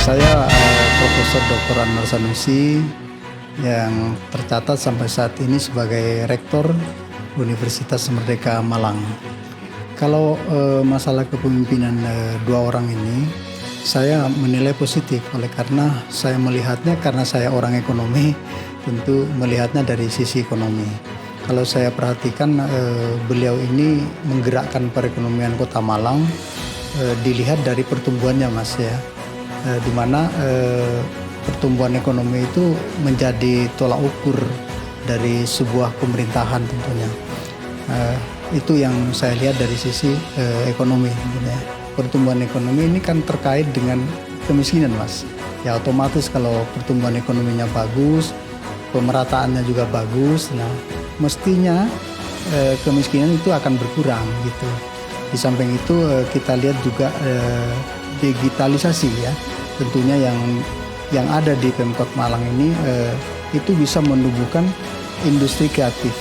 Saya Profesor Dr. Anwar Sanusi yang tercatat sampai saat ini sebagai Rektor Universitas Merdeka Malang. Kalau masalah kepemimpinan dua orang ini, saya menilai positif karena saya melihatnya karena saya orang ekonomi, tentu melihatnya dari sisi ekonomi. Kalau saya perhatikan beliau ini menggerakkan perekonomian Kota Malang, dilihat dari pertumbuhannya, Mas, ya. Di mana pertumbuhan ekonomi itu menjadi tolak ukur dari sebuah pemerintahan tentunya. Itu yang saya lihat dari sisi ekonomi tentunya. Pertumbuhan ekonomi ini kan terkait dengan kemiskinan, Mas. Ya otomatis kalau pertumbuhan ekonominya bagus, pemerataannya juga bagus, nah mestinya kemiskinan itu akan berkurang gitu. Di samping itu kita lihat juga digitalisasi, ya, tentunya yang ada di Pemkot Malang ini itu bisa menumbuhkan industri kreatif.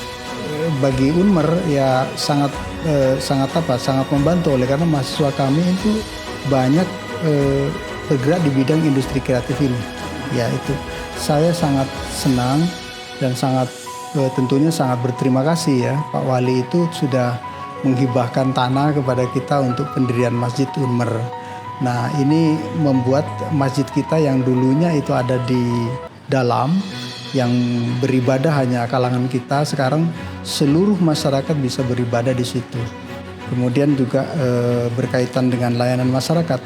Bagi Unmer ya sangat membantu karena mahasiswa kami itu banyak bergerak di bidang industri kreatif ini. Ya itu saya sangat senang dan tentunya sangat berterima kasih, ya, Pak Wali itu sudah menghibahkan tanah kepada kita untuk pendirian Masjid Unmer. Nah, ini membuat masjid kita yang dulunya itu ada di dalam, yang beribadah hanya kalangan kita, sekarang seluruh masyarakat bisa beribadah di situ. Kemudian juga berkaitan dengan layanan masyarakat.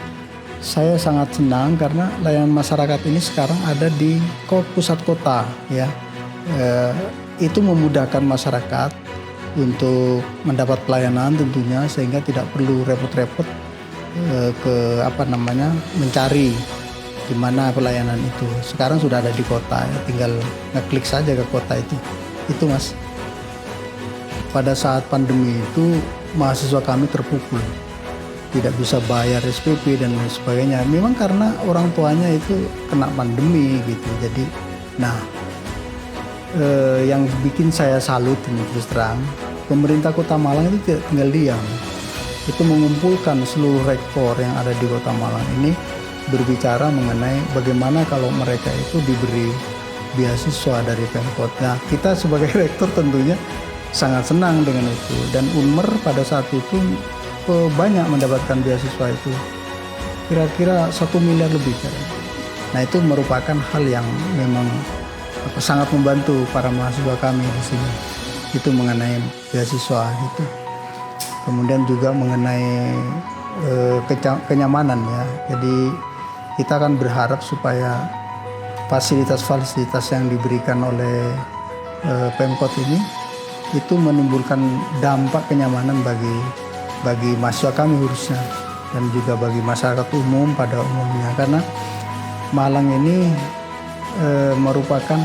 Saya sangat senang karena layanan masyarakat ini sekarang ada di pusat kota, ya. Itu memudahkan masyarakat untuk mendapat pelayanan tentunya, sehingga tidak perlu repot-repot mencari di mana pelayanan itu. Sekarang sudah ada di kota, ya, tinggal ngeklik saja ke kota itu, Mas. Pada saat pandemi itu mahasiswa kami terpukul, tidak bisa bayar SPP dan lain sebagainya. Memang karena orang tuanya itu kena pandemi gitu. Jadi, yang bikin saya salut ini terus terang, pemerintah Kota Malang itu tidak tinggal diam. Itu mengumpulkan seluruh rektor yang ada di Kota Malang ini berbicara mengenai bagaimana kalau mereka itu diberi beasiswa dari Pemkot. Nah, kita sebagai rektor tentunya sangat senang dengan itu, dan Unmer pada saat itu banyak mendapatkan beasiswa itu, kira-kira 1 miliar lebih. Nah, itu merupakan hal yang memang sangat membantu para mahasiswa kami di sini. Itu mengenai beasiswa itu. Kemudian juga mengenai kenyamanan, ya. Jadi kita akan berharap supaya fasilitas-fasilitas yang diberikan oleh Pemkot ini itu menimbulkan dampak kenyamanan bagi mahasiswa kami khususnya, dan juga bagi masyarakat umum pada umumnya, karena Malang ini merupakan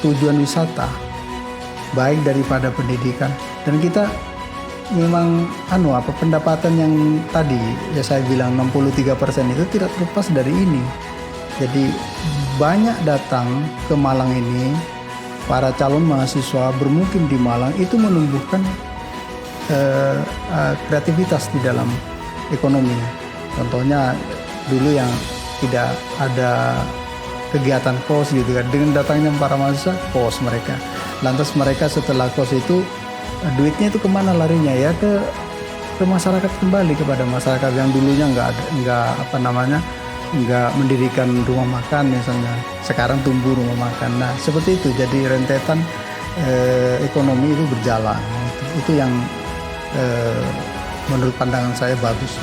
tujuan wisata baik daripada pendidikan, dan kita memang pendapatan yang tadi ya saya bilang 63% itu tidak terlepas dari ini. Jadi banyak datang ke Malang ini, para calon mahasiswa bermukim di Malang itu menumbuhkan kreativitas di dalam ekonomi. Contohnya dulu yang tidak ada kegiatan kos gitu kan, dengan datangnya para mahasiswa kos mereka. Lantas mereka setelah kos itu duitnya itu kemana larinya, ya ke masyarakat, kembali kepada masyarakat yang dulunya nggak mendirikan rumah makan misalnya, sekarang tumbuh rumah makan. Nah seperti itu, jadi rentetan ekonomi itu berjalan. Itu yang menurut pandangan saya bagus.